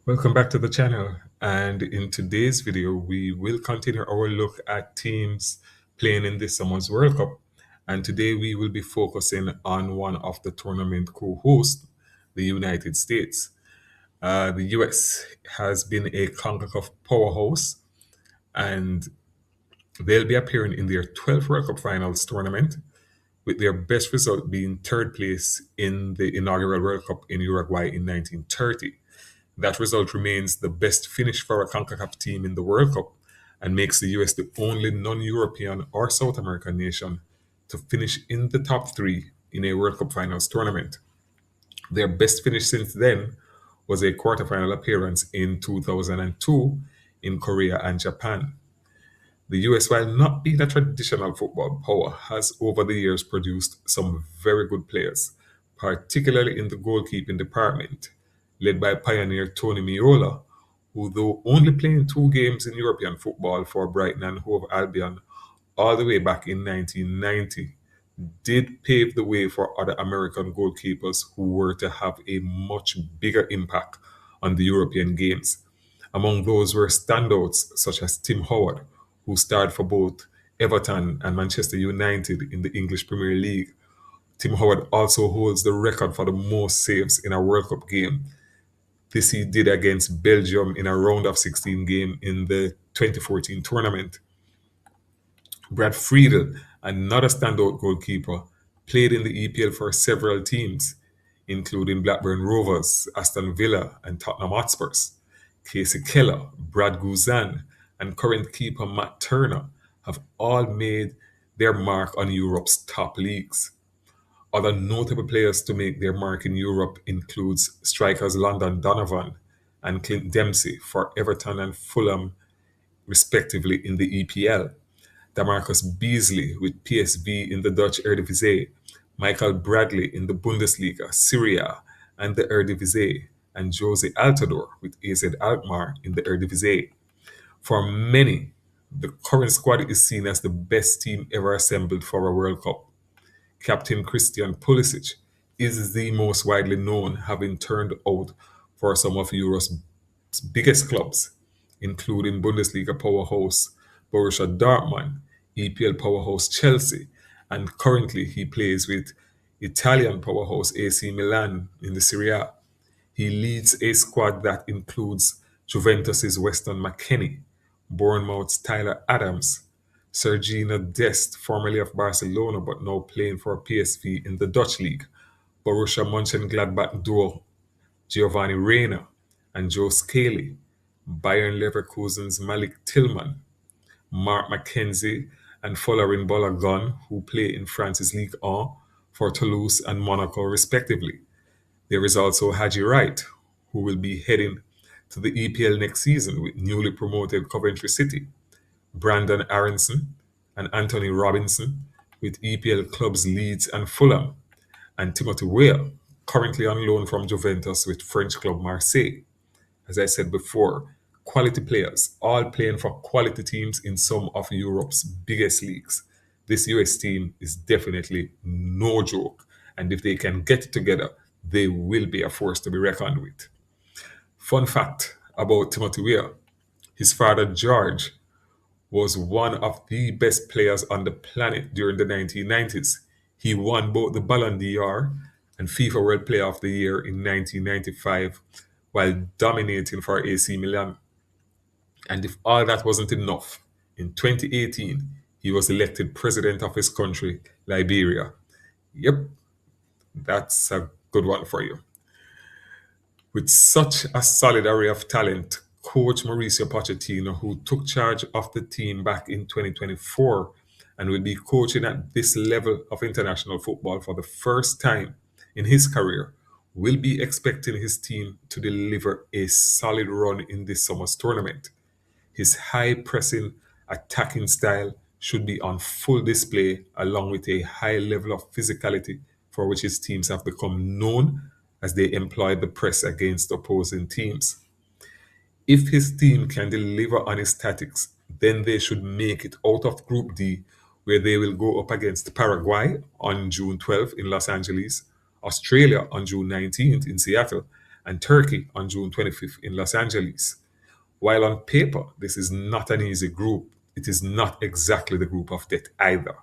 Welcome back to the channel, and in today's video we will continue our look at teams playing in this summer's World Cup. And today we will be focusing on one of the tournament co-hosts, the United States. The US has been a CONCACAF powerhouse, and they'll be appearing in their 12th World Cup Finals tournament, with their best result being third place in the inaugural World Cup in Uruguay in 1930. That result remains the best finish for a CONCACAF team in the World Cup and makes the US the only non-European or South American nation to finish in the top three in a World Cup Finals tournament. Their best finish since then was a quarterfinal appearance in 2002 in Korea and Japan. The US, while not being a traditional football power, has over the years produced some very good players, particularly in the goalkeeping department, led by pioneer Tony Meola, who, though only playing 2 games in European football for Brighton and Hove Albion all the way back in 1990, did pave the way for other American goalkeepers who were to have a much bigger impact on the European games. Among those were standouts such as Tim Howard, who starred for both Everton and Manchester United in the English Premier League. Tim Howard also holds the record for the most saves in a World Cup game. This he did against Belgium in a round of 16 game in the 2014 tournament. Brad Friedel, another standout goalkeeper, played in the EPL for several teams, including Blackburn Rovers, Aston Villa, and Tottenham Hotspurs. Casey Keller, Brad Guzan, and current keeper Matt Turner have all made their mark on Europe's top leagues. Other notable players to make their mark in Europe includes strikers London Donovan and Clint Dempsey for Everton and Fulham, respectively, in the EPL. Damarcus Beasley with PSV in the Dutch Eredivisie, Michael Bradley in the Bundesliga, Serie A, and the Eredivisie, and Jose Altidore with AZ Alkmaar in the Eredivisie. For many, the current squad is seen as the best team ever assembled for a World Cup. Captain Christian Pulisic is the most widely known, having turned out for some of Europe's biggest clubs, including Bundesliga powerhouse Borussia Dortmund, EPL powerhouse Chelsea, and currently he plays with Italian powerhouse AC Milan in the Serie A. He leads a squad that includes Juventus's Weston McKennie, Bournemouth's Tyler Adams, Sergina Dest, formerly of Barcelona but now playing for PSV in the Dutch league, Borussia Mönchengladbach duo Giovanni Reina and Joe Scaley, Bayern Leverkusen's Malik Tillman, Mark McKenzie, and Folarin Balogun, who play in France's Ligue 1 for Toulouse and Monaco, respectively. There is also Haji Wright, who will be heading to the EPL next season with newly promoted Coventry City, Brandon Aronson and Anthony Robinson with EPL clubs Leeds and Fulham, and Timothy Weah, currently on loan from Juventus with French club Marseille. As I said before, quality players, all playing for quality teams in some of Europe's biggest leagues. This US team is definitely no joke, and if they can get it together, they will be a force to be reckoned with. Fun fact about Timothy Weah: his father George was one of the best players on the planet during the 1990s. He won both the Ballon d'Or and FIFA World Player of the Year in 1995 while dominating for AC Milan. And if all that wasn't enough, in 2018, he was elected president of his country, Liberia. Yep, that's a good one for you. With such a solid array of talent, coach Mauricio Pochettino, who took charge of the team back in 2024 and will be coaching at this level of international football for the first time in his career, will be expecting his team to deliver a solid run in this summer's tournament. His high pressing attacking style should be on full display, along with a high level of physicality for which his teams have become known as they employ the press against opposing teams. If his team can deliver on his tactics, then they should make it out of Group D, where they will go up against Paraguay on June 12th in Los Angeles, Australia on June 19th in Seattle, and Turkey on June 25th in Los Angeles. While on paper, this is not an easy group, it is not exactly the group of death either.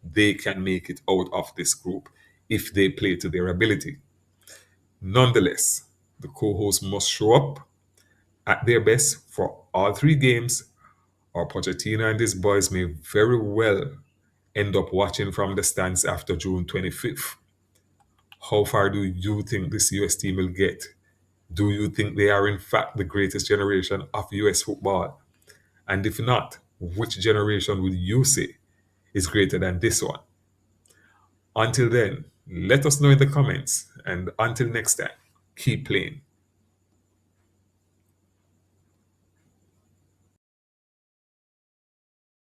They can make it out of this group if they play to their ability. Nonetheless, the co hosts must show up at their best for all three games, or Pochettino and his boys may very well end up watching from the stands after June 25th. How far do you think this US team will get? Do you think they are in fact the greatest generation of US football? And if not, which generation would you say is greater than this one? Until then, let us know in the comments. And until next time, keep playing.